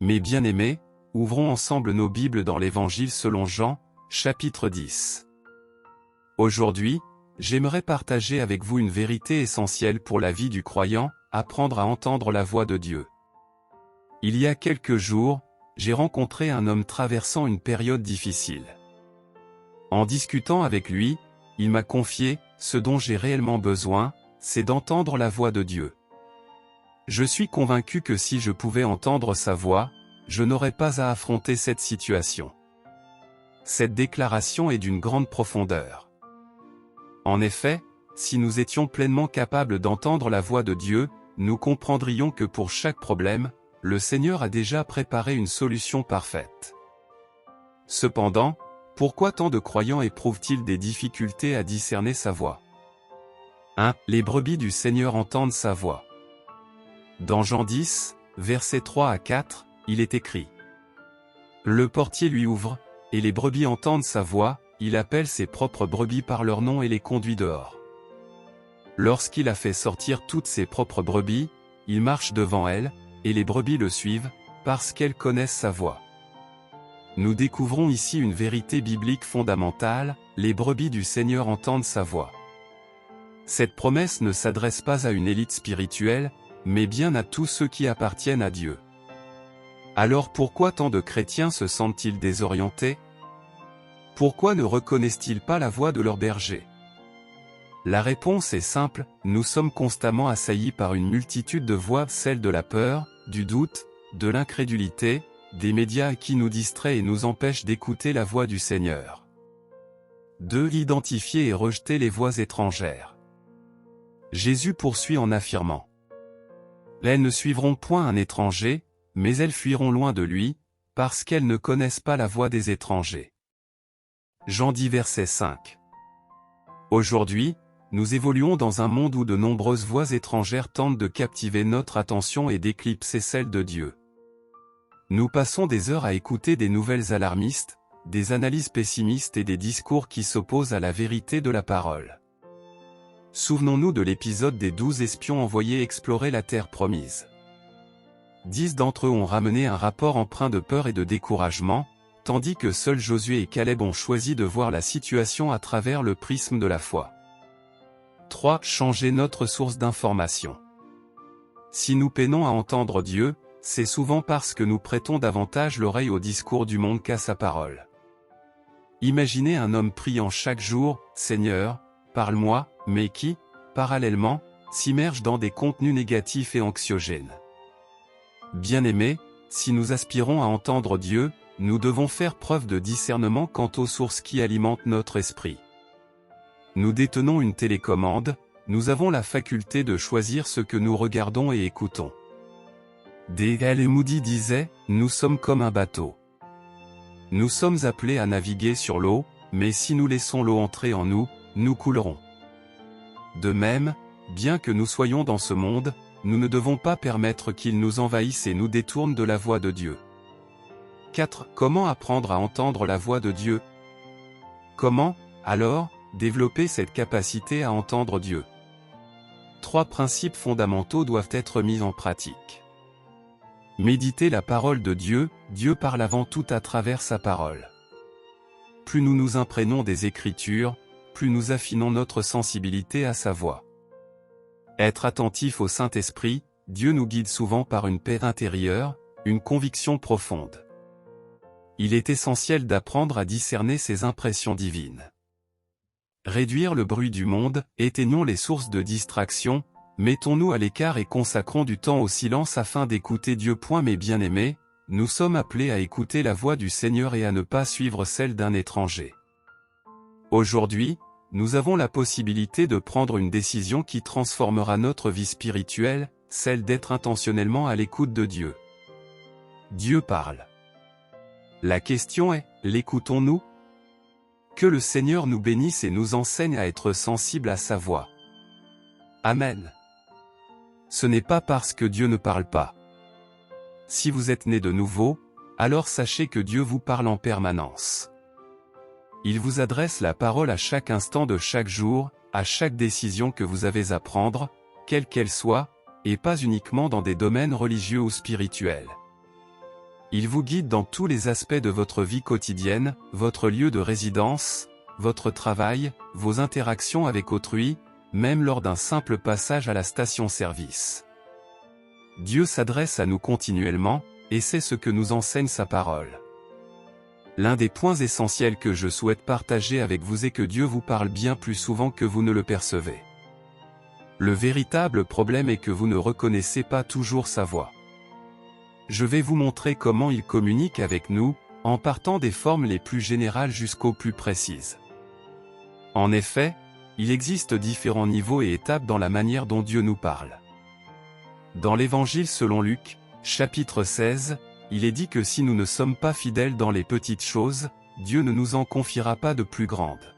Mes bien-aimés, ouvrons ensemble nos Bibles dans l'Évangile selon Jean, chapitre 10. Aujourd'hui, j'aimerais partager avec vous une vérité essentielle pour la vie du croyant, apprendre à entendre la voix de Dieu. Il y a quelques jours, j'ai rencontré un homme traversant une période difficile. En discutant avec lui, il m'a confié, ce dont j'ai réellement besoin, c'est d'entendre la voix de Dieu. Je suis convaincu que si je pouvais entendre sa voix, je n'aurais pas à affronter cette situation. Cette déclaration est d'une grande profondeur. En effet, si nous étions pleinement capables d'entendre la voix de Dieu, nous comprendrions que pour chaque problème, le Seigneur a déjà préparé une solution parfaite. Cependant, pourquoi tant de croyants éprouvent-ils des difficultés à discerner sa voix ? 1. Les brebis du Seigneur entendent sa voix. Dans Jean 10, versets 3 à 4, il est écrit : Le portier lui ouvre, et les brebis entendent sa voix, il appelle ses propres brebis par leur nom et les conduit dehors. Lorsqu'il a fait sortir toutes ses propres brebis, il marche devant elles, et les brebis le suivent, parce qu'elles connaissent sa voix. Nous découvrons ici une vérité biblique fondamentale, les brebis du Seigneur entendent sa voix. Cette promesse ne s'adresse pas à une élite spirituelle, mais bien à tous ceux qui appartiennent à Dieu. Alors pourquoi tant de chrétiens se sentent-ils désorientés ? Pourquoi ne reconnaissent-ils pas la voix de leur berger ? La réponse est simple, nous sommes constamment assaillis par une multitude de voix, celle de la peur, du doute, de l'incrédulité, des médias qui nous distraient et nous empêchent d'écouter la voix du Seigneur. 2. Identifier et rejeter les voix étrangères. Jésus poursuit en affirmant : Elles ne suivront point un étranger, mais elles fuiront loin de lui, parce qu'elles ne connaissent pas la voix des étrangers. Jean 10 verset 5. Aujourd'hui, nous évoluons dans un monde où de nombreuses voix étrangères tentent de captiver notre attention et d'éclipser celle de Dieu. Nous passons des heures à écouter des nouvelles alarmistes, des analyses pessimistes et des discours qui s'opposent à la vérité de la parole. Souvenons-nous de l'épisode des 12 espions envoyés explorer la terre promise. 10 d'entre eux ont ramené un rapport empreint de peur et de découragement, tandis que seuls Josué et Caleb ont choisi de voir la situation à travers le prisme de la foi. 3. Changer notre source d'information. Si nous peinons à entendre Dieu, c'est souvent parce que nous prêtons davantage l'oreille au discours du monde qu'à sa parole. Imaginez un homme priant chaque jour, « Seigneur, parle-moi », mais qui, parallèlement, s'immerge dans des contenus négatifs et anxiogènes. Bien-aimés, si nous aspirons à entendre Dieu, nous devons faire preuve de discernement quant aux sources qui alimentent notre esprit. Nous détenons une télécommande, nous avons la faculté de choisir ce que nous regardons et écoutons. D.L. Moody disait, « Nous sommes comme un bateau. Nous sommes appelés à naviguer sur l'eau, mais si nous laissons l'eau entrer en nous, nous coulerons. » De même, bien que nous soyons dans ce monde, nous ne devons pas permettre qu'il nous envahisse et nous détourne de la voix de Dieu. 4. Comment apprendre à entendre la voix de Dieu ? Comment, alors, développer cette capacité à entendre Dieu ? 3 principes fondamentaux doivent être mis en pratique. Méditer la parole de Dieu, Dieu parle avant tout à travers sa parole. Plus nous nous imprégnons des Écritures, plus nous affinons notre sensibilité à sa voix. Être attentif au Saint-Esprit, Dieu nous guide souvent par une paix intérieure, une conviction profonde. Il est essentiel d'apprendre à discerner ces impressions divines. Réduire le bruit du monde, éteignons les sources de distraction, mettons-nous à l'écart et consacrons du temps au silence afin d'écouter Dieu. Mes bien-aimés, nous sommes appelés à écouter la voix du Seigneur et à ne pas suivre celle d'un étranger. Aujourd'hui, nous avons la possibilité de prendre une décision qui transformera notre vie spirituelle, celle d'être intentionnellement à l'écoute de Dieu. Dieu parle. La question est, l'écoutons-nous ? Que le Seigneur nous bénisse et nous enseigne à être sensibles à sa voix. Amen. Ce n'est pas parce que Dieu ne parle pas. Si vous êtes né de nouveau, alors sachez que Dieu vous parle en permanence. Il vous adresse la parole à chaque instant de chaque jour, à chaque décision que vous avez à prendre, quelle qu'elle soit, et pas uniquement dans des domaines religieux ou spirituels. Il vous guide dans tous les aspects de votre vie quotidienne, votre lieu de résidence, votre travail, vos interactions avec autrui, même lors d'un simple passage à la station-service. Dieu s'adresse à nous continuellement, et c'est ce que nous enseigne sa parole. L'un des points essentiels que je souhaite partager avec vous est que Dieu vous parle bien plus souvent que vous ne le percevez. Le véritable problème est que vous ne reconnaissez pas toujours sa voix. Je vais vous montrer comment il communique avec nous, en partant des formes les plus générales jusqu'aux plus précises. En effet, il existe différents niveaux et étapes dans la manière dont Dieu nous parle. Dans l'Évangile selon Luc, chapitre 16, il est dit que si nous ne sommes pas fidèles dans les petites choses, Dieu ne nous en confiera pas de plus grandes.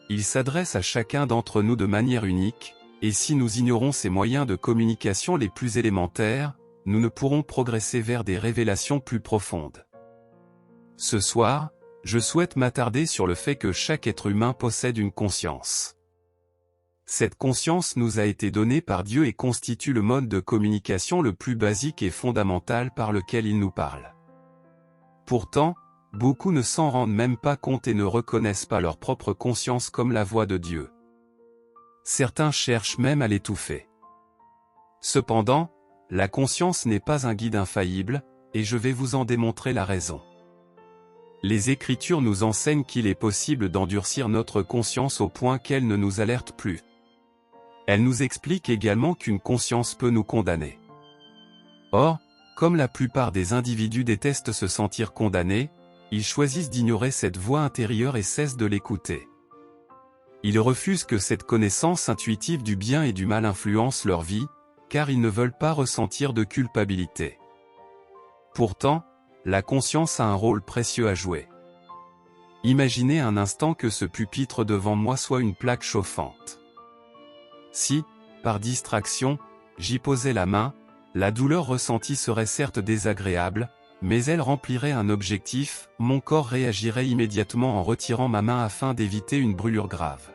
Il s'adresse à chacun d'entre nous de manière unique, et si nous ignorons ses moyens de communication les plus élémentaires, nous ne pourrons progresser vers des révélations plus profondes. Ce soir, je souhaite m'attarder sur le fait que chaque être humain possède une conscience. Cette conscience nous a été donnée par Dieu et constitue le mode de communication le plus basique et fondamental par lequel il nous parle. Pourtant, beaucoup ne s'en rendent même pas compte et ne reconnaissent pas leur propre conscience comme la voix de Dieu. Certains cherchent même à l'étouffer. Cependant, la conscience n'est pas un guide infaillible, et je vais vous en démontrer la raison. Les Écritures nous enseignent qu'il est possible d'endurcir notre conscience au point qu'elle ne nous alerte plus. Elles nous expliquent également qu'une conscience peut nous condamner. Or, comme la plupart des individus détestent se sentir condamnés, ils choisissent d'ignorer cette voix intérieure et cessent de l'écouter. Ils refusent que cette connaissance intuitive du bien et du mal influence leur vie, car ils ne veulent pas ressentir de culpabilité. Pourtant, la conscience a un rôle précieux à jouer. Imaginez un instant que ce pupitre devant moi soit une plaque chauffante. Si, par distraction, j'y posais la main, la douleur ressentie serait certes désagréable, mais elle remplirait un objectif, mon corps réagirait immédiatement en retirant ma main afin d'éviter une brûlure grave.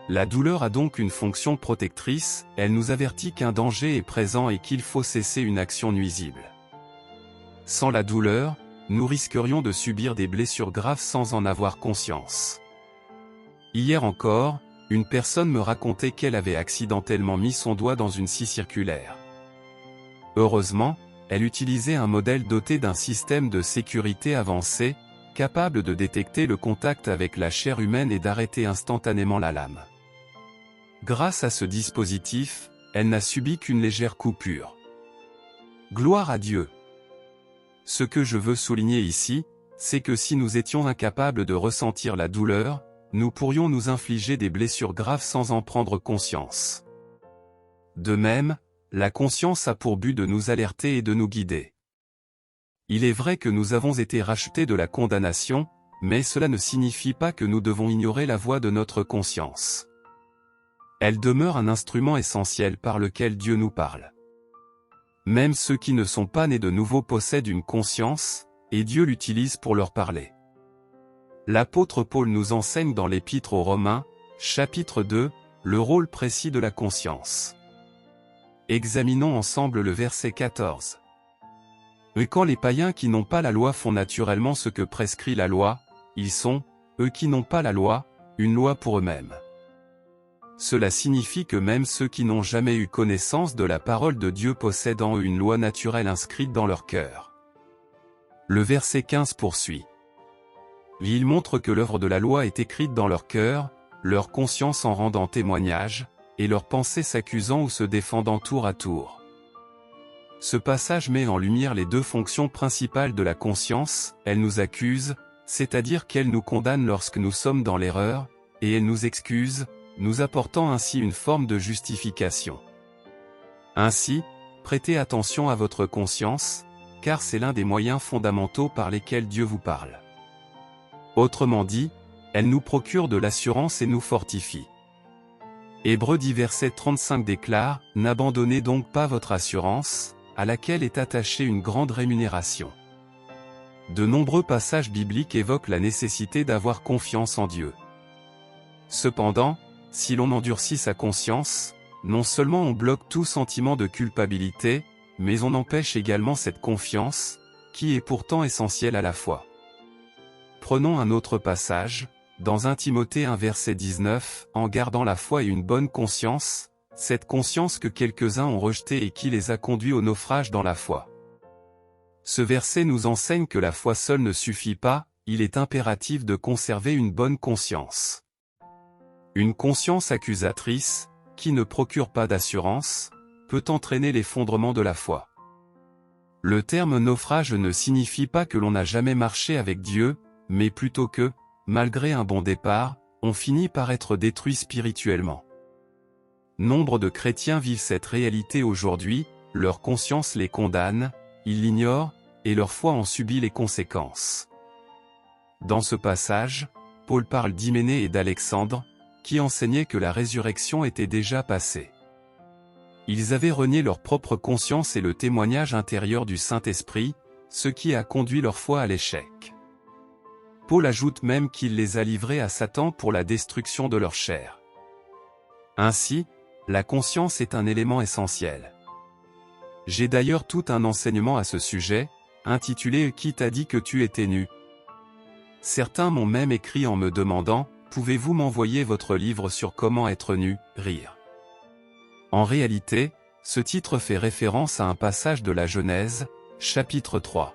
La douleur a donc une fonction protectrice, elle nous avertit qu'un danger est présent et qu'il faut cesser une action nuisible. Sans la douleur, nous risquerions de subir des blessures graves sans en avoir conscience. Hier encore, une personne me racontait qu'elle avait accidentellement mis son doigt dans une scie circulaire. Heureusement, elle utilisait un modèle doté d'un système de sécurité avancé, capable de détecter le contact avec la chair humaine et d'arrêter instantanément la lame. Grâce à ce dispositif, elle n'a subi qu'une légère coupure. Gloire à Dieu! Ce que je veux souligner ici, c'est que si nous étions incapables de ressentir la douleur, nous pourrions nous infliger des blessures graves sans en prendre conscience. De même, la conscience a pour but de nous alerter et de nous guider. Il est vrai que nous avons été rachetés de la condamnation, mais cela ne signifie pas que nous devons ignorer la voix de notre conscience. Elle demeure un instrument essentiel par lequel Dieu nous parle. Même ceux qui ne sont pas nés de nouveau possèdent une conscience, et Dieu l'utilise pour leur parler. L'apôtre Paul nous enseigne dans l'Épître aux Romains, chapitre 2, le rôle précis de la conscience. Examinons ensemble le verset 14. Et quand les païens qui n'ont pas la loi font naturellement ce que prescrit la loi, ils sont, eux qui n'ont pas la loi, une loi pour eux-mêmes. Cela signifie que même ceux qui n'ont jamais eu connaissance de la parole de Dieu possèdent en eux une loi naturelle inscrite dans leur cœur. Le verset 15 poursuit. Il montre que l'œuvre de la loi est écrite dans leur cœur, leur conscience en rendant témoignage, et leurs pensées s'accusant ou se défendant tour à tour. Ce passage met en lumière les deux fonctions principales de la conscience, elle nous accuse, c'est-à-dire qu'elle nous condamne lorsque nous sommes dans l'erreur, et elle nous excuse, nous apportant ainsi une forme de justification. Ainsi, prêtez attention à votre conscience, car c'est l'un des moyens fondamentaux par lesquels Dieu vous parle. Autrement dit, elle nous procure de l'assurance et nous fortifie. Hébreux 10 verset 35 déclare, « N'abandonnez donc pas votre assurance, à laquelle est attachée une grande rémunération. » De nombreux passages bibliques évoquent la nécessité d'avoir confiance en Dieu. Cependant, si l'on endurcit sa conscience, non seulement on bloque tout sentiment de culpabilité, mais on empêche également cette confiance, qui est pourtant essentielle à la foi. Prenons un autre passage, dans 1 Timothée 1 verset 19, « En gardant la foi et une bonne conscience, cette conscience que quelques-uns ont rejetée et qui les a conduits au naufrage dans la foi. » Ce verset nous enseigne que la foi seule ne suffit pas, il est impératif de conserver une bonne conscience. Une conscience accusatrice, qui ne procure pas d'assurance, peut entraîner l'effondrement de la foi. Le terme naufrage ne signifie pas que l'on n'a jamais marché avec Dieu, mais plutôt que, malgré un bon départ, on finit par être détruit spirituellement. Nombre de chrétiens vivent cette réalité aujourd'hui, leur conscience les condamne, ils l'ignorent, et leur foi en subit les conséquences. Dans ce passage, Paul parle d'Hyménée et d'Alexandre, qui enseignaient que la résurrection était déjà passée. Ils avaient renié leur propre conscience et le témoignage intérieur du Saint-Esprit, ce qui a conduit leur foi à l'échec. Paul ajoute même qu'il les a livrés à Satan pour la destruction de leur chair. Ainsi, la conscience est un élément essentiel. J'ai d'ailleurs tout un enseignement à ce sujet, intitulé « Qui t'a dit que tu étais nu ?» Certains m'ont même écrit en me demandant « Pouvez-vous m'envoyer votre livre sur comment être nu, rire ?» En réalité, ce titre fait référence à un passage de la Genèse, chapitre 3.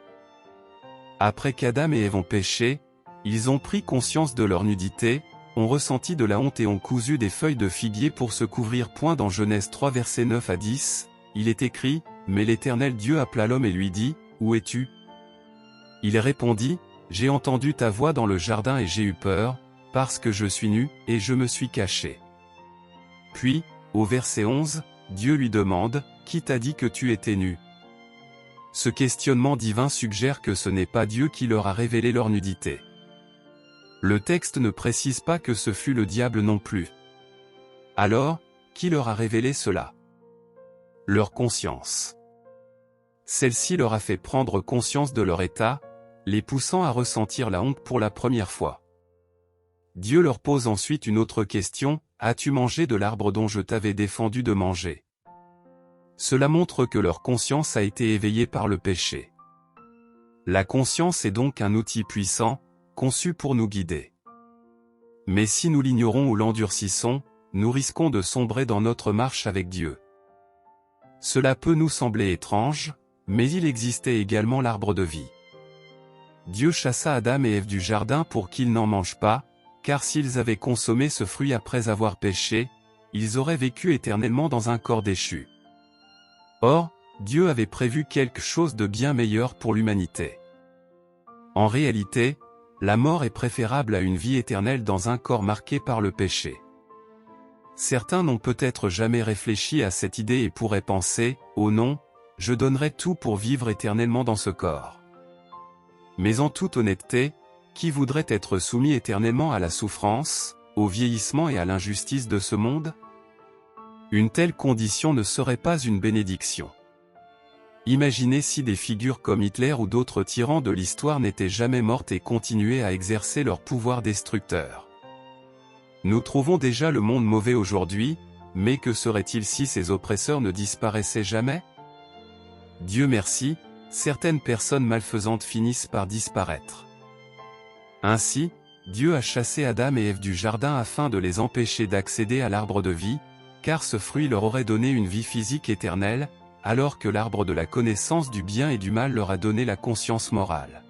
Après qu'Adam et Ève ont péché, ils ont pris conscience de leur nudité, ont ressenti de la honte et ont cousu des feuilles de figuier pour se couvrir. Dans Genèse 3 versets 9 à 10, il est écrit « Mais l'Éternel Dieu appela l'homme et lui dit, Où es-tu » Il répondit, « J'ai entendu ta voix dans le jardin et j'ai eu peur, parce que je suis nu, et je me suis caché. » Puis, au verset 11, Dieu lui demande, « Qui t'a dit que tu étais nu ?» Ce questionnement divin suggère que ce n'est pas Dieu qui leur a révélé leur nudité. Le texte ne précise pas que ce fut le diable non plus. Alors, qui leur a révélé cela? Leur conscience. Celle-ci leur a fait prendre conscience de leur état, les poussant à ressentir la honte pour la première fois. Dieu leur pose ensuite une autre question, « As-tu mangé de l'arbre dont je t'avais défendu de manger ?» Cela montre que leur conscience a été éveillée par le péché. La conscience est donc un outil puissant, conçu pour nous guider. Mais si nous l'ignorons ou l'endurcissons, nous risquons de sombrer dans notre marche avec Dieu. Cela peut nous sembler étrange, mais il existait également l'arbre de vie. Dieu chassa Adam et Ève du jardin pour qu'ils n'en mangent pas, car s'ils avaient consommé ce fruit après avoir péché, ils auraient vécu éternellement dans un corps déchu. Or, Dieu avait prévu quelque chose de bien meilleur pour l'humanité. En réalité, la mort est préférable à une vie éternelle dans un corps marqué par le péché. Certains n'ont peut-être jamais réfléchi à cette idée et pourraient penser, « Oh non, je donnerais tout pour vivre éternellement dans ce corps. » Mais en toute honnêteté, qui voudrait être soumis éternellement à la souffrance, au vieillissement et à l'injustice de ce monde? Une telle condition ne serait pas une bénédiction. Imaginez si des figures comme Hitler ou d'autres tyrans de l'histoire n'étaient jamais mortes et continuaient à exercer leur pouvoir destructeur. Nous trouvons déjà le monde mauvais aujourd'hui, mais que serait-il si ces oppresseurs ne disparaissaient jamais? Dieu merci, certaines personnes malfaisantes finissent par disparaître. Ainsi, Dieu a chassé Adam et Ève du jardin afin de les empêcher d'accéder à l'arbre de vie, car ce fruit leur aurait donné une vie physique éternelle, alors que l'arbre de la connaissance du bien et du mal leur a donné la conscience morale.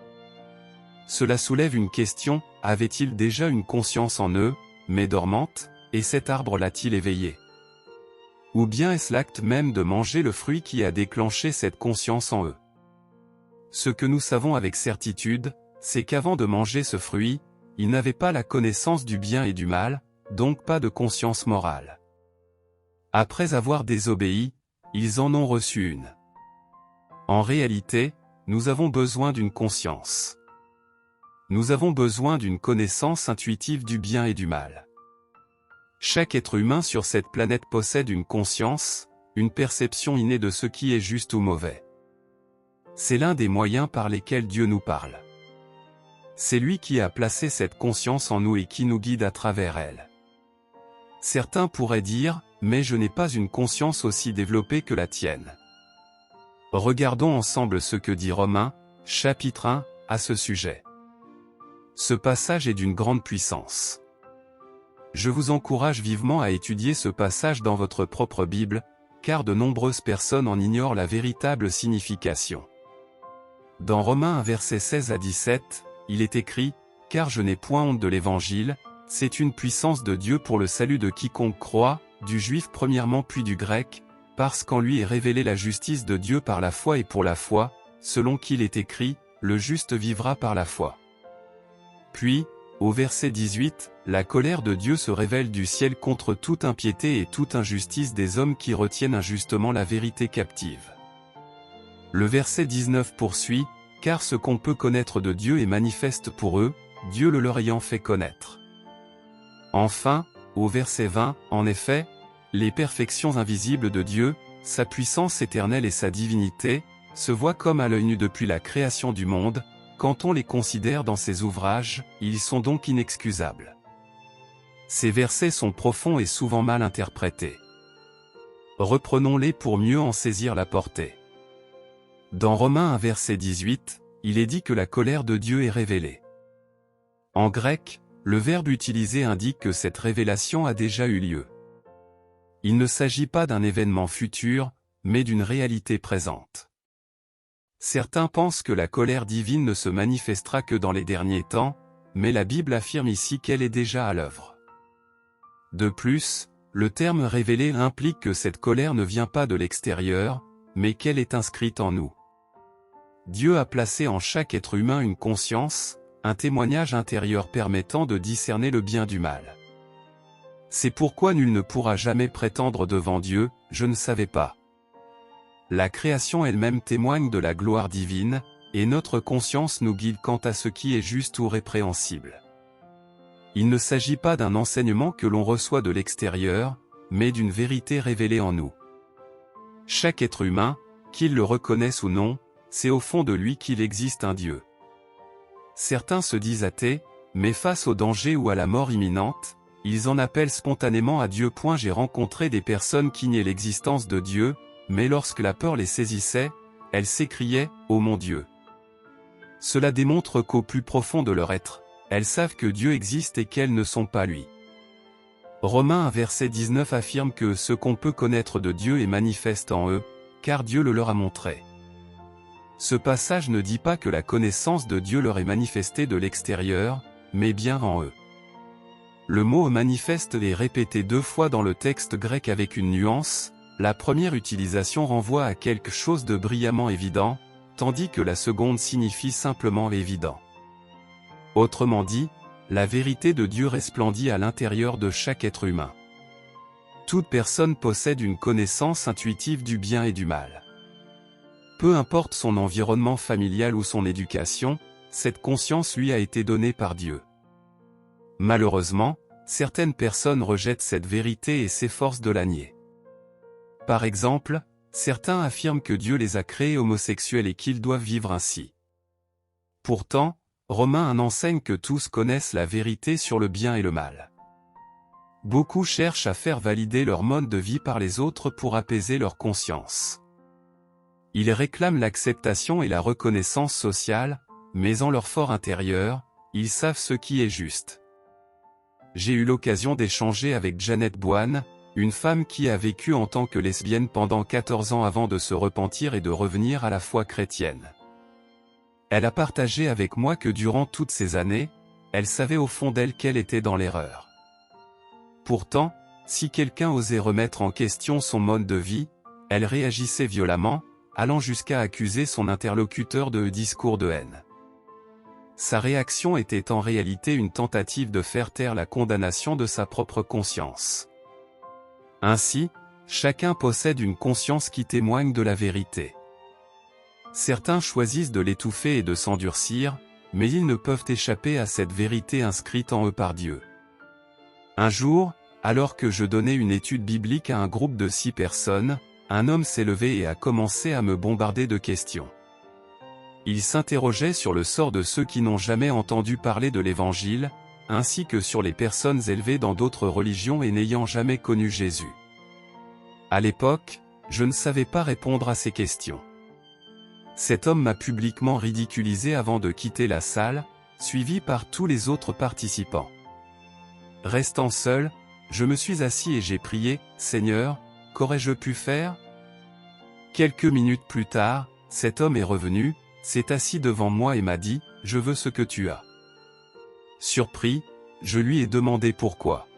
Cela soulève une question, avaient-ils déjà une conscience en eux, mais dormante, et cet arbre l'a-t-il éveillé? Ou bien est-ce l'acte même de manger le fruit qui a déclenché cette conscience en eux? Ce que nous savons avec certitude, c'est qu'avant de manger ce fruit, ils n'avaient pas la connaissance du bien et du mal, donc pas de conscience morale. Après avoir désobéi, ils en ont reçu une. En réalité, nous avons besoin d'une conscience. Nous avons besoin d'une connaissance intuitive du bien et du mal. Chaque être humain sur cette planète possède une conscience, une perception innée de ce qui est juste ou mauvais. C'est l'un des moyens par lesquels Dieu nous parle. C'est lui qui a placé cette conscience en nous et qui nous guide à travers elle. Certains pourraient dire, mais je n'ai pas une conscience aussi développée que la tienne. Regardons ensemble ce que dit Romains, chapitre 1, à ce sujet. Ce passage est d'une grande puissance. Je vous encourage vivement à étudier ce passage dans votre propre Bible, car de nombreuses personnes en ignorent la véritable signification. Dans Romains 1 versets 16 à 17, il est écrit « Car je n'ai point honte de l'Évangile, c'est une puissance de Dieu pour le salut de quiconque croit, du juif premièrement puis du grec, parce qu'en lui est révélée la justice de Dieu par la foi et pour la foi, selon qu'il est écrit, le juste vivra par la foi. » Puis, au verset 18, la colère de Dieu se révèle du ciel contre toute impiété et toute injustice des hommes qui retiennent injustement la vérité captive. Le verset 19 poursuit, « Car ce qu'on peut connaître de Dieu est manifeste pour eux, Dieu le leur ayant fait connaître. » Enfin, au verset 20, en effet, les perfections invisibles de Dieu, sa puissance éternelle et sa divinité, se voient comme à l'œil nu depuis la création du monde. Quand on les considère dans ses ouvrages, ils sont donc inexcusables. Ces versets sont profonds et souvent mal interprétés. Reprenons-les pour mieux en saisir la portée. Dans Romains 1 verset 18, il est dit que la colère de Dieu est révélée. En grec, le verbe utilisé indique que cette révélation a déjà eu lieu. Il ne s'agit pas d'un événement futur, mais d'une réalité présente. Certains pensent que la colère divine ne se manifestera que dans les derniers temps, mais la Bible affirme ici qu'elle est déjà à l'œuvre. De plus, le terme révélé implique que cette colère ne vient pas de l'extérieur, mais qu'elle est inscrite en nous. Dieu a placé en chaque être humain une conscience, un témoignage intérieur permettant de discerner le bien du mal. C'est pourquoi nul ne pourra jamais prétendre devant Dieu, « Je ne savais pas ». La création elle-même témoigne de la gloire divine, et notre conscience nous guide quant à ce qui est juste ou répréhensible. Il ne s'agit pas d'un enseignement que l'on reçoit de l'extérieur, mais d'une vérité révélée en nous. Chaque être humain, qu'il le reconnaisse ou non, c'est au fond de lui qu'il existe un Dieu. Certains se disent athées, mais face au danger ou à la mort imminente, ils en appellent spontanément à Dieu. J'ai rencontré des personnes qui niaient l'existence de Dieu, mais lorsque la peur les saisissait, elles s'écriaient « Ô mon Dieu !» Cela démontre qu'au plus profond de leur être, elles savent que Dieu existe et qu'elles ne sont pas lui. Romains 1 verset 19 affirme que ce qu'on peut connaître de Dieu est manifeste en eux, car Dieu le leur a montré. Ce passage ne dit pas que la connaissance de Dieu leur est manifestée de l'extérieur, mais bien en eux. Le mot « manifeste » est répété 2 fois dans le texte grec avec une nuance. La première utilisation renvoie à quelque chose de brillamment évident, tandis que la seconde signifie simplement évident. Autrement dit, la vérité de Dieu resplendit à l'intérieur de chaque être humain. Toute personne possède une connaissance intuitive du bien et du mal. Peu importe son environnement familial ou son éducation, cette conscience lui a été donnée par Dieu. Malheureusement, certaines personnes rejettent cette vérité et s'efforcent de la nier. Par exemple, certains affirment que Dieu les a créés homosexuels et qu'ils doivent vivre ainsi. Pourtant, Romains 1 enseigne que tous connaissent la vérité sur le bien et le mal. Beaucoup cherchent à faire valider leur mode de vie par les autres pour apaiser leur conscience. Ils réclament l'acceptation et la reconnaissance sociale, mais en leur fort intérieur, ils savent ce qui est juste. J'ai eu l'occasion d'échanger avec Janet Boine, une femme qui a vécu en tant que lesbienne pendant 14 ans avant de se repentir et de revenir à la foi chrétienne. Elle a partagé avec moi que durant toutes ces années, elle savait au fond d'elle qu'elle était dans l'erreur. Pourtant, si quelqu'un osait remettre en question son mode de vie, elle réagissait violemment, allant jusqu'à accuser son interlocuteur de discours de haine. Sa réaction était en réalité une tentative de faire taire la condamnation de sa propre conscience. Ainsi, chacun possède une conscience qui témoigne de la vérité. Certains choisissent de l'étouffer et de s'endurcir, mais ils ne peuvent échapper à cette vérité inscrite en eux par Dieu. Un jour, alors que je donnais une étude biblique à un groupe de 6 personnes, un homme s'est levé et a commencé à me bombarder de questions. Il s'interrogeait sur le sort de ceux qui n'ont jamais entendu parler de l'Évangile, ainsi que sur les personnes élevées dans d'autres religions et n'ayant jamais connu Jésus. À l'époque, je ne savais pas répondre à ces questions. Cet homme m'a publiquement ridiculisé avant de quitter la salle, suivi par tous les autres participants. Restant seul, je me suis assis et j'ai prié, « Seigneur, qu'aurais-je pu faire ?» Quelques minutes plus tard, cet homme est revenu, s'est assis devant moi et m'a dit, « Je veux ce que tu as. » Surpris, je lui ai demandé pourquoi.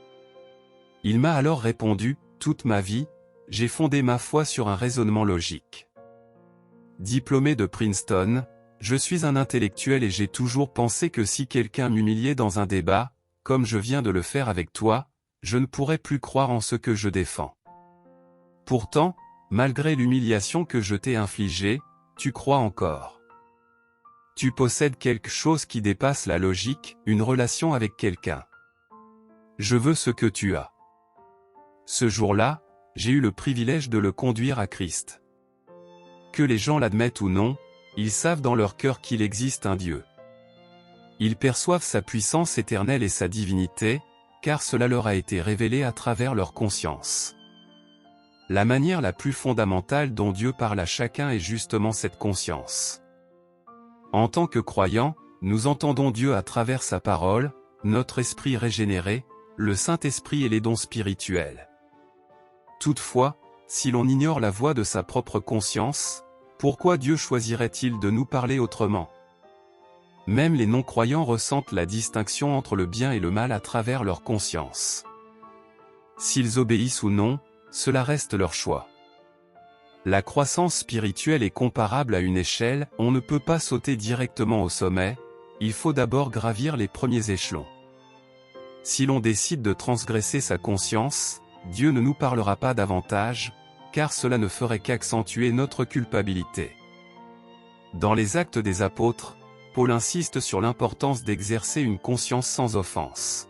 Il m'a alors répondu, « Toute ma vie, j'ai fondé ma foi sur un raisonnement logique. Diplômé de Princeton, je suis un intellectuel et j'ai toujours pensé que si quelqu'un m'humiliait dans un débat, comme je viens de le faire avec toi, je ne pourrais plus croire en ce que je défends. Pourtant, malgré l'humiliation que je t'ai infligée, tu crois encore. Tu possèdes quelque chose qui dépasse la logique, une relation avec quelqu'un. Je veux ce que tu as. » Ce jour-là, j'ai eu le privilège de le conduire à Christ. Que les gens l'admettent ou non, ils savent dans leur cœur qu'il existe un Dieu. Ils perçoivent sa puissance éternelle et sa divinité, car cela leur a été révélé à travers leur conscience. La manière la plus fondamentale dont Dieu parle à chacun est justement cette conscience. En tant que croyants, nous entendons Dieu à travers sa parole, notre esprit régénéré, le Saint-Esprit et les dons spirituels. Toutefois, si l'on ignore la voix de sa propre conscience, pourquoi Dieu choisirait-il de nous parler autrement? Même les non-croyants ressentent la distinction entre le bien et le mal à travers leur conscience. S'ils obéissent ou non, cela reste leur choix. La croissance spirituelle est comparable à une échelle, on ne peut pas sauter directement au sommet, il faut d'abord gravir les premiers échelons. Si l'on décide de transgresser sa conscience, Dieu ne nous parlera pas davantage, car cela ne ferait qu'accentuer notre culpabilité. Dans les Actes des Apôtres, Paul insiste sur l'importance d'exercer une conscience sans offense.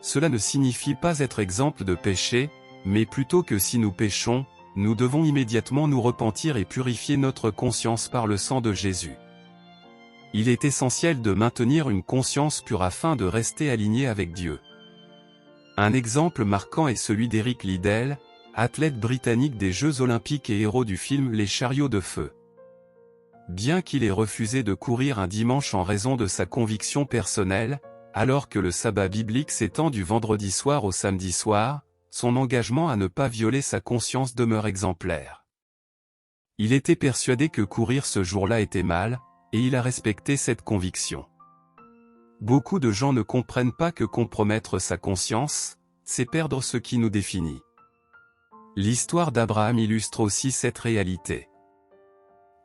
Cela ne signifie pas être exempt de péché, mais plutôt que si nous péchons, nous devons immédiatement nous repentir et purifier notre conscience par le sang de Jésus. Il est essentiel de maintenir une conscience pure afin de rester aligné avec Dieu. Un exemple marquant est celui d'Eric Liddell, athlète britannique des Jeux Olympiques et héros du film Les Chariots de Feu. Bien qu'il ait refusé de courir un dimanche en raison de sa conviction personnelle, alors que le sabbat biblique s'étend du vendredi soir au samedi soir, son engagement à ne pas violer sa conscience demeure exemplaire. Il était persuadé que courir ce jour-là était mal, et il a respecté cette conviction. Beaucoup de gens ne comprennent pas que compromettre sa conscience, c'est perdre ce qui nous définit. L'histoire d'Abraham illustre aussi cette réalité.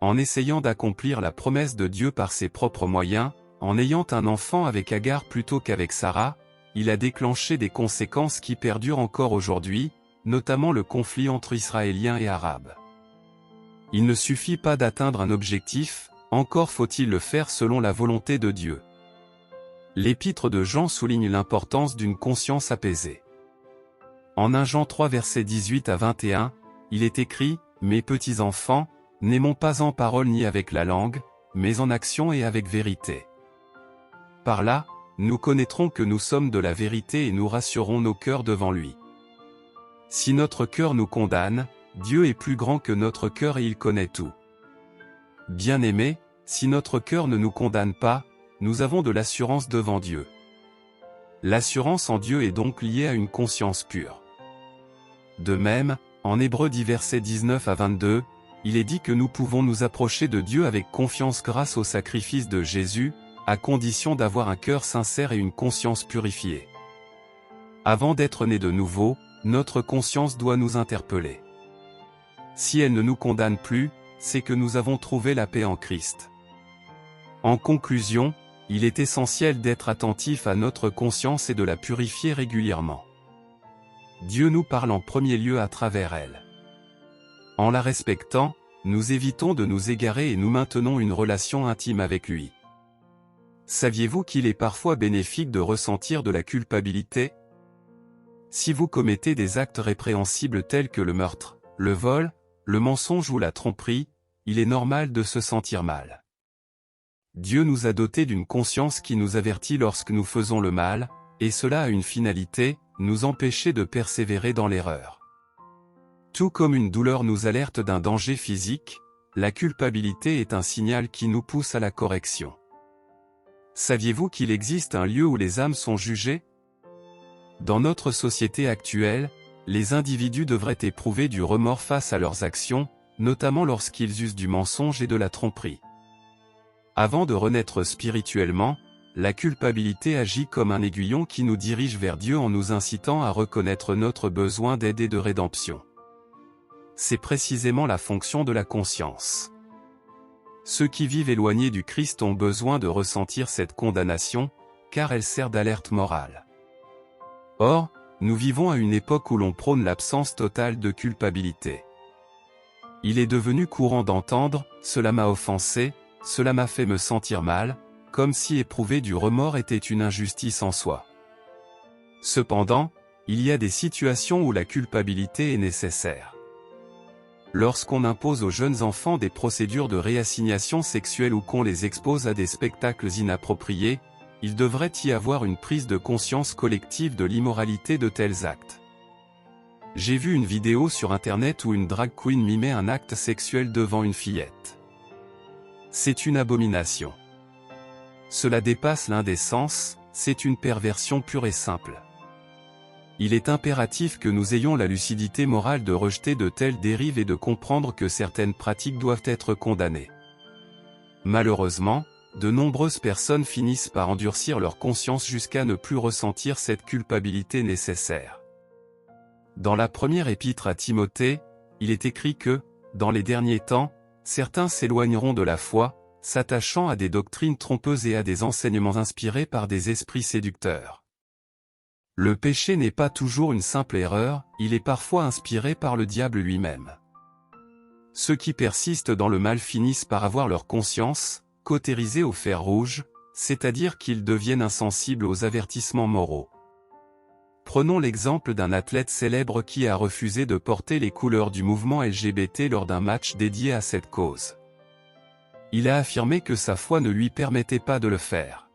En essayant d'accomplir la promesse de Dieu par ses propres moyens, en ayant un enfant avec Agar plutôt qu'avec Sarah, il a déclenché des conséquences qui perdurent encore aujourd'hui, notamment le conflit entre Israéliens et Arabes. Il ne suffit pas d'atteindre un objectif, encore faut-il le faire selon la volonté de Dieu. L'épître de Jean souligne l'importance d'une conscience apaisée. En 1 Jean 3 versets 18 à 21, il est écrit, « Mes petits enfants, n'aimons pas en parole ni avec la langue, mais en action et avec vérité. Par là, nous connaîtrons que nous sommes de la vérité et nous rassurons nos cœurs devant lui. Si notre cœur nous condamne, Dieu est plus grand que notre cœur et il connaît tout. Bien-aimés, si notre cœur ne nous condamne pas, nous avons de l'assurance devant Dieu. L'assurance en Dieu est donc liée à une conscience pure. De même, en Hébreux 10 versets 19 à 22, il est dit que nous pouvons nous approcher de Dieu avec confiance grâce au sacrifice de Jésus, à condition d'avoir un cœur sincère et une conscience purifiée. Avant d'être nés de nouveau, notre conscience doit nous interpeller. Si elle ne nous condamne plus, c'est que nous avons trouvé la paix en Christ. En conclusion, il est essentiel d'être attentif à notre conscience et de la purifier régulièrement. Dieu nous parle en premier lieu à travers elle. En la respectant, nous évitons de nous égarer et nous maintenons une relation intime avec lui. Saviez-vous qu'il est parfois bénéfique de ressentir de la culpabilité? Si vous commettez des actes répréhensibles tels que le meurtre, le vol, le mensonge ou la tromperie, il est normal de se sentir mal. Dieu nous a dotés d'une conscience qui nous avertit lorsque nous faisons le mal, et cela a une finalité, nous empêcher de persévérer dans l'erreur. Tout comme une douleur nous alerte d'un danger physique, la culpabilité est un signal qui nous pousse à la correction. Saviez-vous qu'il existe un lieu où les âmes sont jugées? Dans notre société actuelle, les individus devraient éprouver du remords face à leurs actions, notamment lorsqu'ils usent du mensonge et de la tromperie. Avant de renaître spirituellement, la culpabilité agit comme un aiguillon qui nous dirige vers Dieu en nous incitant à reconnaître notre besoin d'aide et de rédemption. C'est précisément la fonction de la conscience. Ceux qui vivent éloignés du Christ ont besoin de ressentir cette condamnation, car elle sert d'alerte morale. Or, nous vivons à une époque où l'on prône l'absence totale de culpabilité. Il est devenu courant d'entendre « cela m'a offensé, cela m'a fait me sentir mal », comme si éprouver du remords était une injustice en soi. Cependant, il y a des situations où la culpabilité est nécessaire. Lorsqu'on impose aux jeunes enfants des procédures de réassignation sexuelle ou qu'on les expose à des spectacles inappropriés, il devrait y avoir une prise de conscience collective de l'immoralité de tels actes. J'ai vu une vidéo sur internet où une drag queen mimait un acte sexuel devant une fillette. C'est une abomination. Cela dépasse l'indécence, c'est une perversion pure et simple. Il est impératif que nous ayons la lucidité morale de rejeter de telles dérives et de comprendre que certaines pratiques doivent être condamnées. Malheureusement, de nombreuses personnes finissent par endurcir leur conscience jusqu'à ne plus ressentir cette culpabilité nécessaire. Dans la première épître à Timothée, il est écrit que, dans les derniers temps, certains s'éloigneront de la foi, s'attachant à des doctrines trompeuses et à des enseignements inspirés par des esprits séducteurs. Le péché n'est pas toujours une simple erreur, il est parfois inspiré par le diable lui-même. Ceux qui persistent dans le mal finissent par avoir leur conscience cautérisée au fer rouge, c'est-à-dire qu'ils deviennent insensibles aux avertissements moraux. Prenons l'exemple d'un athlète célèbre qui a refusé de porter les couleurs du mouvement LGBT lors d'un match dédié à cette cause. Il a affirmé que sa foi ne lui permettait pas de le faire.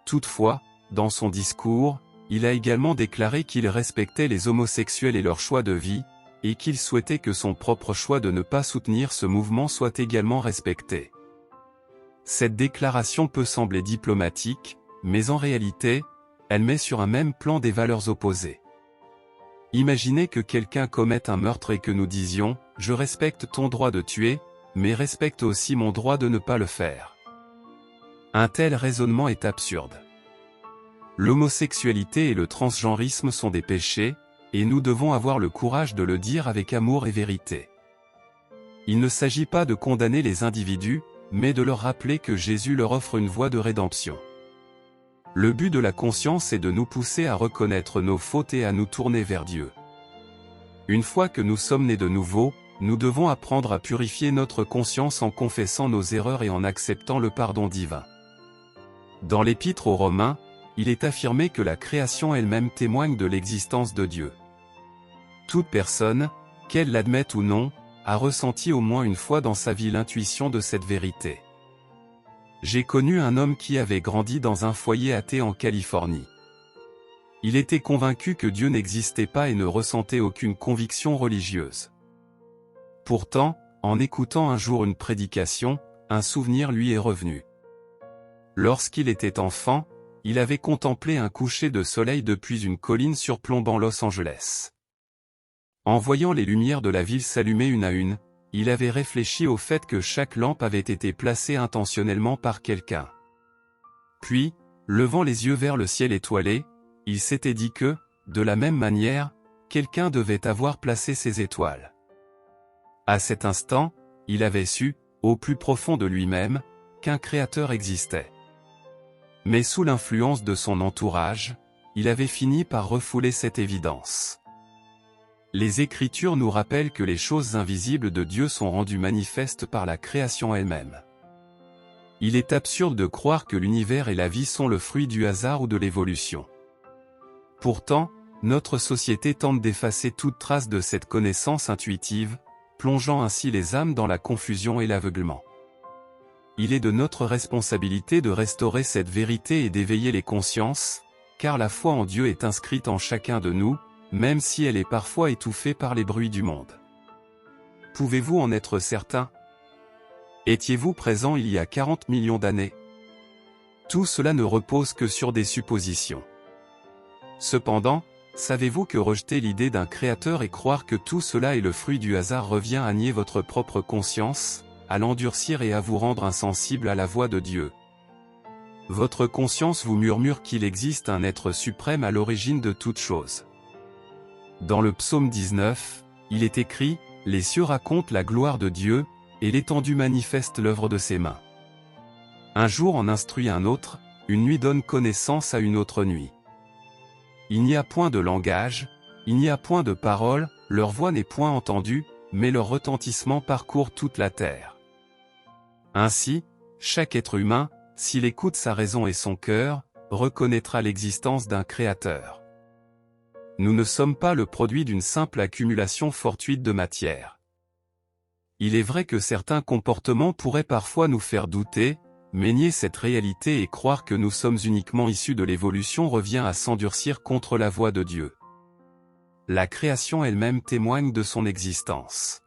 Toutefois, dans son discours, il a également déclaré qu'il respectait les homosexuels et leur choix de vie, et qu'il souhaitait que son propre choix de ne pas soutenir ce mouvement soit également respecté. Cette déclaration peut sembler diplomatique, mais en réalité, elle met sur un même plan des valeurs opposées. Imaginez que quelqu'un commette un meurtre et que nous disions « Je respecte ton droit de tuer, mais respecte aussi mon droit de ne pas le faire ». Un tel raisonnement est absurde. L'homosexualité et le transgenrisme sont des péchés, et nous devons avoir le courage de le dire avec amour et vérité. Il ne s'agit pas de condamner les individus, mais de leur rappeler que Jésus leur offre une voie de rédemption. Le but de la conscience est de nous pousser à reconnaître nos fautes et à nous tourner vers Dieu. Une fois que nous sommes nés de nouveau, nous devons apprendre à purifier notre conscience en confessant nos erreurs et en acceptant le pardon divin. Dans l'Épître aux Romains, il est affirmé que la création elle-même témoigne de l'existence de Dieu. Toute personne, qu'elle l'admette ou non, a ressenti au moins une fois dans sa vie l'intuition de cette vérité. J'ai connu un homme qui avait grandi dans un foyer athée en Californie. Il était convaincu que Dieu n'existait pas et ne ressentait aucune conviction religieuse. Pourtant, en écoutant un jour une prédication, un souvenir lui est revenu. Lorsqu'il était enfant, il avait contemplé un coucher de soleil depuis une colline surplombant Los Angeles. En voyant les lumières de la ville s'allumer une à une, il avait réfléchi au fait que chaque lampe avait été placée intentionnellement par quelqu'un. Puis, levant les yeux vers le ciel étoilé, il s'était dit que, de la même manière, quelqu'un devait avoir placé ces étoiles. À cet instant, il avait su, au plus profond de lui-même, qu'un créateur existait. Mais sous l'influence de son entourage, il avait fini par refouler cette évidence. Les Écritures nous rappellent que les choses invisibles de Dieu sont rendues manifestes par la création elle-même. Il est absurde de croire que l'univers et la vie sont le fruit du hasard ou de l'évolution. Pourtant, notre société tente d'effacer toute trace de cette connaissance intuitive, plongeant ainsi les âmes dans la confusion et l'aveuglement. Il est de notre responsabilité de restaurer cette vérité et d'éveiller les consciences, car la foi en Dieu est inscrite en chacun de nous, même si elle est parfois étouffée par les bruits du monde. Pouvez-vous en être certain? Étiez-vous présent il y a 40 millions d'années? Tout cela ne repose que sur des suppositions. Cependant, savez-vous que rejeter l'idée d'un créateur et croire que tout cela est le fruit du hasard revient à nier votre propre conscience, à l'endurcir et à vous rendre insensible à la voix de Dieu? Votre conscience vous murmure qu'il existe un être suprême à l'origine de toute chose. Dans le psaume 19, il est écrit « Les cieux racontent la gloire de Dieu, et l'étendue manifeste l'œuvre de ses mains. » Un jour en instruit un autre, une nuit donne connaissance à une autre nuit. Il n'y a point de langage, il n'y a point de parole, leur voix n'est point entendue, mais leur retentissement parcourt toute la terre. Ainsi, chaque être humain, s'il écoute sa raison et son cœur, reconnaîtra l'existence d'un Créateur. Nous ne sommes pas le produit d'une simple accumulation fortuite de matière. Il est vrai que certains comportements pourraient parfois nous faire douter, mais nier cette réalité et croire que nous sommes uniquement issus de l'évolution revient à s'endurcir contre la voix de Dieu. La création elle-même témoigne de son existence.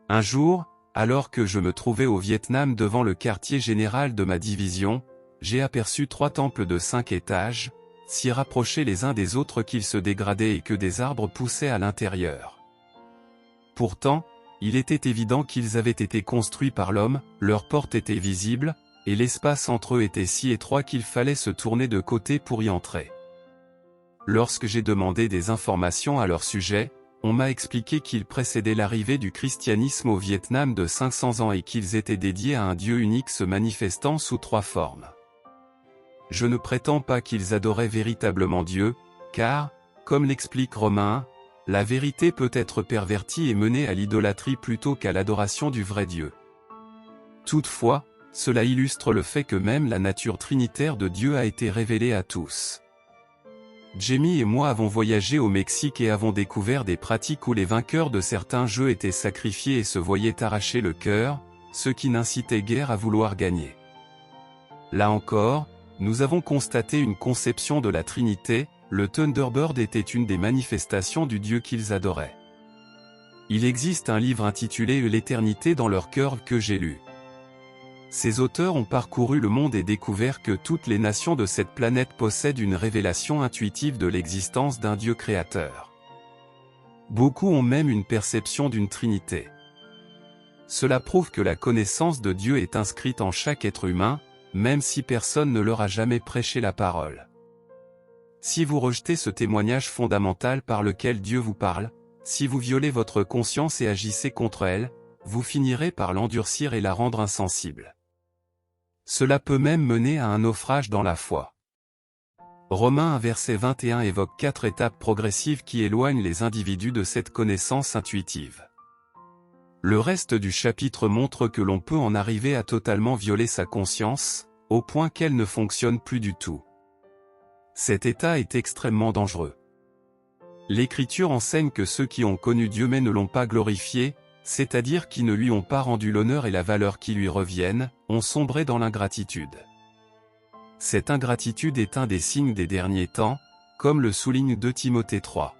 Un jour, alors que je me trouvais au Vietnam devant le quartier général de ma division, j'ai aperçu 3 temples de 5 étages, si rapprochés les uns des autres qu'ils se dégradaient et que des arbres poussaient à l'intérieur. Pourtant, il était évident qu'ils avaient été construits par l'homme, leurs portes étaient visibles, et l'espace entre eux était si étroit qu'il fallait se tourner de côté pour y entrer. Lorsque j'ai demandé des informations à leur sujet, on m'a expliqué qu'ils précédaient l'arrivée du christianisme au Vietnam de 500 ans et qu'ils étaient dédiés à un Dieu unique se manifestant sous 3 formes. Je ne prétends pas qu'ils adoraient véritablement Dieu, car, comme l'explique Romains 1, la vérité peut être pervertie et menée à l'idolâtrie plutôt qu'à l'adoration du vrai Dieu. Toutefois, cela illustre le fait que même la nature trinitaire de Dieu a été révélée à tous. Jamie et moi avons voyagé au Mexique et avons découvert des pratiques où les vainqueurs de certains jeux étaient sacrifiés et se voyaient arracher le cœur, ce qui n'incitait guère à vouloir gagner. Là encore, nous avons constaté une conception de la Trinité. Le Thunderbird était une des manifestations du Dieu qu'ils adoraient. Il existe un livre intitulé « L'éternité dans leur cœur » que j'ai lu. Ces auteurs ont parcouru le monde et découvert que toutes les nations de cette planète possèdent une révélation intuitive de l'existence d'un Dieu créateur. Beaucoup ont même une perception d'une Trinité. Cela prouve que la connaissance de Dieu est inscrite en chaque être humain, même si personne ne leur a jamais prêché la parole. Si vous rejetez ce témoignage fondamental par lequel Dieu vous parle, si vous violez votre conscience et agissez contre elle, vous finirez par l'endurcir et la rendre insensible. Cela peut même mener à un naufrage dans la foi. Romains 1 verset 21 évoque 4 étapes progressives qui éloignent les individus de cette connaissance intuitive. Le reste du chapitre montre que l'on peut en arriver à totalement violer sa conscience, au point qu'elle ne fonctionne plus du tout. Cet état est extrêmement dangereux. L'Écriture enseigne que ceux qui ont connu Dieu mais ne l'ont pas glorifié, c'est-à-dire qui ne lui ont pas rendu l'honneur et la valeur qui lui reviennent, ont sombré dans l'ingratitude. Cette ingratitude est un des signes des derniers temps, comme le souligne 2 Timothée 3.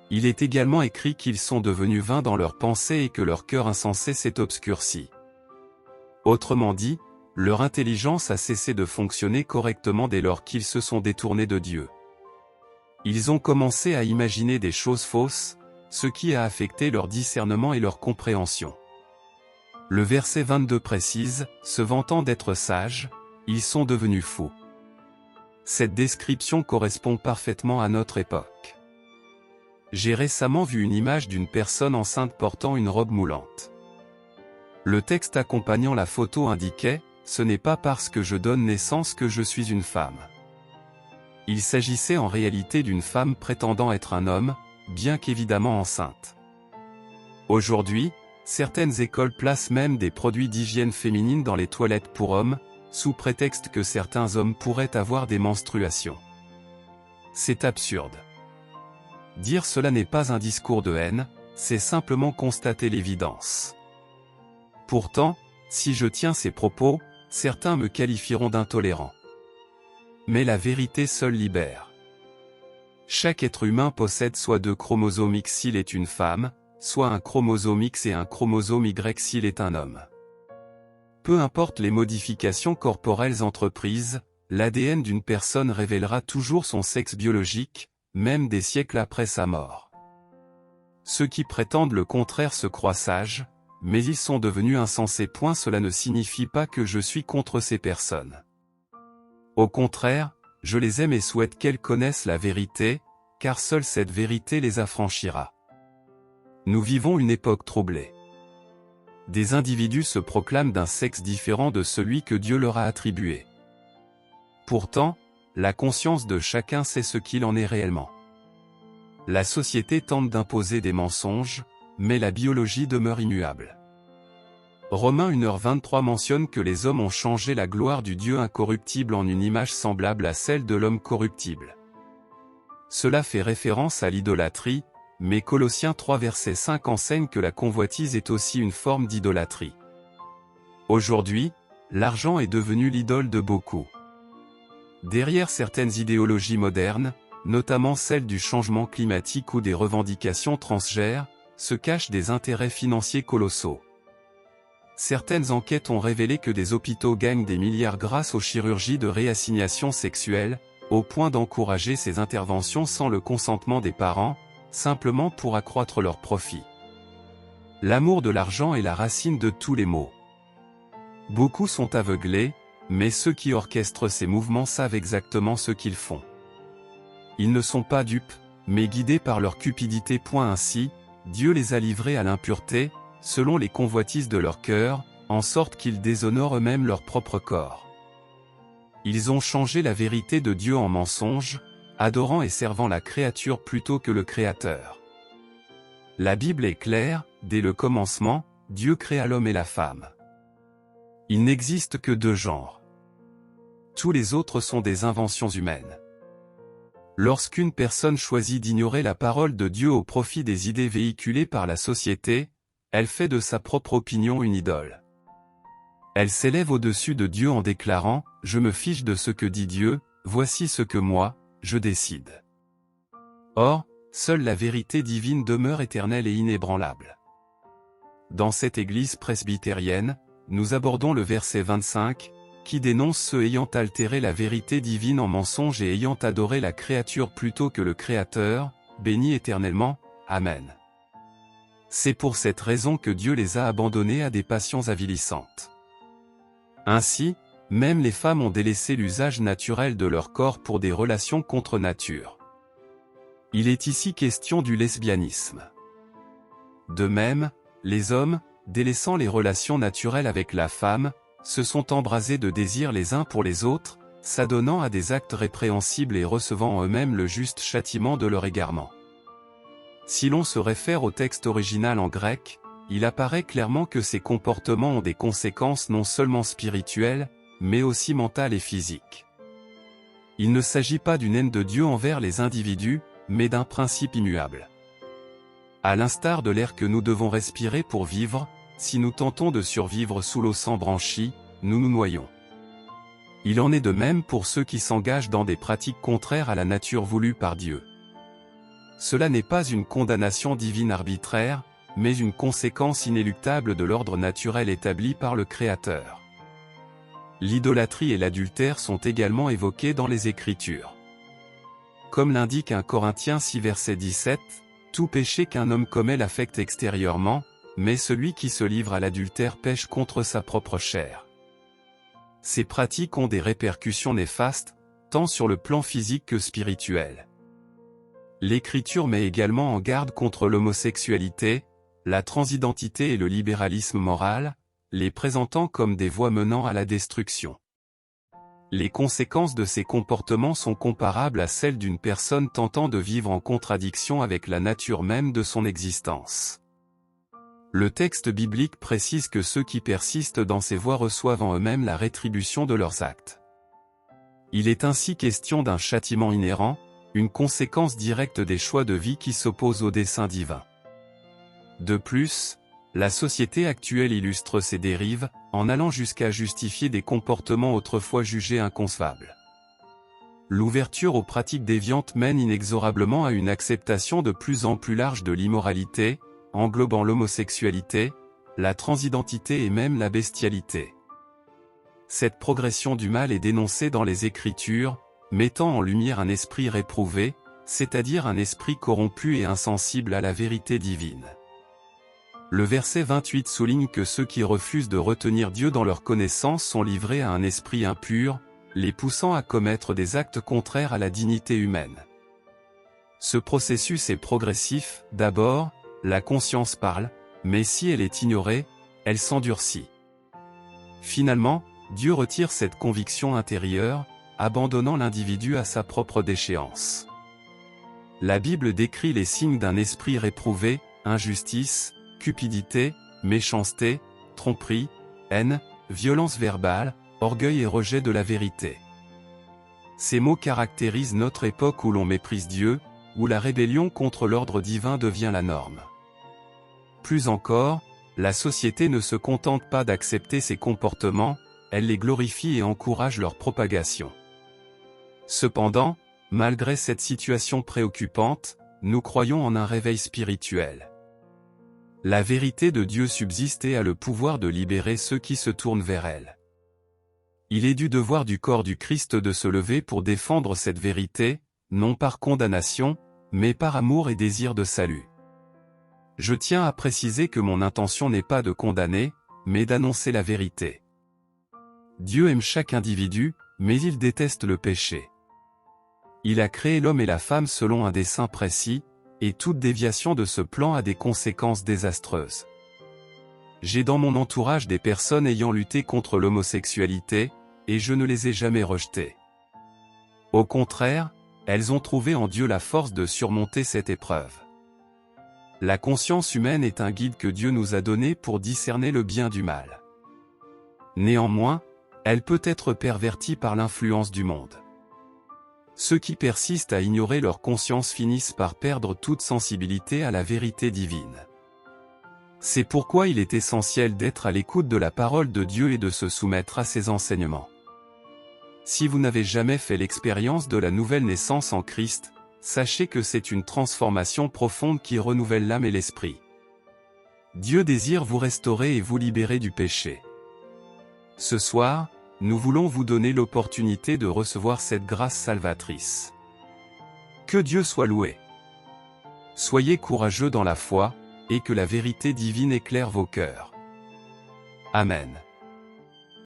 Il est également écrit qu'ils sont devenus vains dans leurs pensées et que leur cœur insensé s'est obscurci. Autrement dit, leur intelligence a cessé de fonctionner correctement dès lors qu'ils se sont détournés de Dieu. Ils ont commencé à imaginer des choses fausses, ce qui a affecté leur discernement et leur compréhension. Le verset 22 précise, se vantant d'être sages, ils sont devenus fous. Cette description correspond parfaitement à notre époque. J'ai récemment vu une image d'une personne enceinte portant une robe moulante. Le texte accompagnant la photo indiquait, ce n'est pas parce que je donne naissance que je suis une femme. Il s'agissait en réalité d'une femme prétendant être un homme, bien qu'évidemment enceinte. Aujourd'hui, certaines écoles placent même des produits d'hygiène féminine dans les toilettes pour hommes, sous prétexte que certains hommes pourraient avoir des menstruations. C'est absurde. Dire cela n'est pas un discours de haine, c'est simplement constater l'évidence. Pourtant, si je tiens ces propos, certains me qualifieront d'intolérant. Mais la vérité seule libère. Chaque être humain possède soit 2 chromosomes X s'il est une femme, soit un chromosome X et un chromosome Y s'il est un homme. peu importe les modifications corporelles entreprises, l'ADN d'une personne révélera toujours son sexe biologique, même des siècles après sa mort. Ceux qui prétendent le contraire se croient sages, mais ils sont devenus insensés. Cela ne signifie pas que je suis contre ces personnes. Au contraire, je les aime et souhaite qu'elles connaissent la vérité, car seule cette vérité les affranchira. Nous vivons une époque troublée. Des individus se proclament d'un sexe différent de celui que Dieu leur a attribué. Pourtant, la conscience de chacun sait ce qu'il en est réellement. La société tente d'imposer des mensonges, mais la biologie demeure immuable. Romains 1h23 mentionne que les hommes ont changé la gloire du Dieu incorruptible en une image semblable à celle de l'homme corruptible. Cela fait référence à l'idolâtrie, mais Colossiens 3 verset 5 enseigne que la convoitise est aussi une forme d'idolâtrie. Aujourd'hui, l'argent est devenu l'idole de beaucoup. Derrière certaines idéologies modernes, notamment celle du changement climatique ou des revendications transgenres, se cachent des intérêts financiers colossaux. Certaines enquêtes ont révélé que des hôpitaux gagnent des milliards grâce aux chirurgies de réassignation sexuelle, au point d'encourager ces interventions sans le consentement des parents, simplement pour accroître leurs profits. L'amour de l'argent est la racine de tous les maux. Beaucoup sont aveuglés, mais ceux qui orchestrent ces mouvements savent exactement ce qu'ils font. Ils ne sont pas dupes, mais guidés par leur cupidité. Ainsi, Dieu les a livrés à l'impureté, selon les convoitises de leur cœur, en sorte qu'ils déshonorent eux-mêmes leur propre corps. Ils ont changé la vérité de Dieu en mensonge, adorant et servant la créature plutôt que le Créateur. La Bible est claire, dès le commencement, Dieu créa l'homme et la femme. Il n'existe que deux genres. Tous les autres sont des inventions humaines. Lorsqu'une personne choisit d'ignorer la parole de Dieu au profit des idées véhiculées par la société, elle fait de sa propre opinion une idole. Elle s'élève au-dessus de Dieu en déclarant « Je me fiche de ce que dit Dieu, voici ce que moi, je décide ». Or, seule la vérité divine demeure éternelle et inébranlable. Dans cette église presbytérienne, nous abordons le verset 25, qui dénonce ceux ayant altéré la vérité divine en mensonge et ayant adoré la créature plutôt que le Créateur, béni éternellement, Amen. C'est pour cette raison que Dieu les a abandonnés à des passions avilissantes. Ainsi, même les femmes ont délaissé l'usage naturel de leur corps pour des relations contre nature. Il est ici question du lesbianisme. De même, les hommes, délaissant les relations naturelles avec la femme, se sont embrasés de désirs les uns pour les autres, s'adonnant à des actes répréhensibles et recevant en eux-mêmes le juste châtiment de leur égarement. Si l'on se réfère au texte original en grec, il apparaît clairement que ces comportements ont des conséquences non seulement spirituelles, mais aussi mentales et physiques. Il ne s'agit pas d'une haine de Dieu envers les individus, mais d'un principe immuable. À l'instar de l'air que nous devons respirer pour vivre, si nous tentons de survivre sous l'eau sans branchies, nous nous noyons. Il en est de même pour ceux qui s'engagent dans des pratiques contraires à la nature voulue par Dieu. Cela n'est pas une condamnation divine arbitraire, mais une conséquence inéluctable de l'ordre naturel établi par le Créateur. L'idolâtrie et l'adultère sont également évoqués dans les Écritures. Comme l'indique 1 Corinthiens 6 verset 17, tout péché qu'un homme commet l'affecte extérieurement, mais celui qui se livre à l'adultère pêche contre sa propre chair. Ces pratiques ont des répercussions néfastes, tant sur le plan physique que spirituel. L'Écriture met également en garde contre l'homosexualité, la transidentité et le libéralisme moral, les présentant comme des voies menant à la destruction. Les conséquences de ces comportements sont comparables à celles d'une personne tentant de vivre en contradiction avec la nature même de son existence. Le texte biblique précise que ceux qui persistent dans ces voies reçoivent en eux-mêmes la rétribution de leurs actes. Il est ainsi question d'un châtiment inhérent, une conséquence directe des choix de vie qui s'opposent au dessein divin. De plus, la société actuelle illustre ces dérives, en allant jusqu'à justifier des comportements autrefois jugés inconcevables. L'ouverture aux pratiques déviantes mène inexorablement à une acceptation de plus en plus large de l'immoralité, englobant l'homosexualité, la transidentité et même la bestialité. cette progression du mal est dénoncée dans les Écritures, mettant en lumière un esprit réprouvé, c'est-à-dire un esprit corrompu et insensible à la vérité divine. Le verset 28 souligne que ceux qui refusent de retenir Dieu dans leur connaissance sont livrés à un esprit impur, les poussant à commettre des actes contraires à la dignité humaine. Ce processus est progressif, d'abord, la conscience parle, mais si elle est ignorée, elle s'endurcit. Finalement, Dieu retire cette conviction intérieure, abandonnant l'individu à sa propre déchéance. La Bible décrit les signes d'un esprit réprouvé, injustice, cupidité, méchanceté, tromperie, haine, violence verbale, orgueil et rejet de la vérité. Ces mots caractérisent notre époque où l'on méprise Dieu, où la rébellion contre l'ordre divin devient la norme. Plus encore, la société ne se contente pas d'accepter ces comportements, elle les glorifie et encourage leur propagation. Cependant, malgré cette situation préoccupante, nous croyons en un réveil spirituel. La vérité de Dieu subsiste et a le pouvoir de libérer ceux qui se tournent vers elle. Il est du devoir du corps du Christ de se lever pour défendre cette vérité, non par condamnation, mais par amour et désir de salut. Je tiens à préciser que mon intention n'est pas de condamner, mais d'annoncer la vérité. Dieu aime chaque individu, mais il déteste le péché. Il a créé l'homme et la femme selon un dessein précis, et toute déviation de ce plan a des conséquences désastreuses. J'ai dans mon entourage des personnes ayant lutté contre l'homosexualité, et je ne les ai jamais rejetées. Au contraire, elles ont trouvé en Dieu la force de surmonter cette épreuve. La conscience humaine est un guide que Dieu nous a donné pour discerner le bien du mal. Néanmoins, elle peut être pervertie par l'influence du monde. Ceux qui persistent à ignorer leur conscience finissent par perdre toute sensibilité à la vérité divine. C'est pourquoi il est essentiel d'être à l'écoute de la parole de Dieu et de se soumettre à ses enseignements. Si vous n'avez jamais fait l'expérience de la nouvelle naissance en Christ, sachez que c'est une transformation profonde qui renouvelle l'âme et l'esprit. Dieu désire vous restaurer et vous libérer du péché. Ce soir, nous voulons vous donner l'opportunité de recevoir cette grâce salvatrice. Que Dieu soit loué. Soyez courageux dans la foi, et que la vérité divine éclaire vos cœurs. Amen.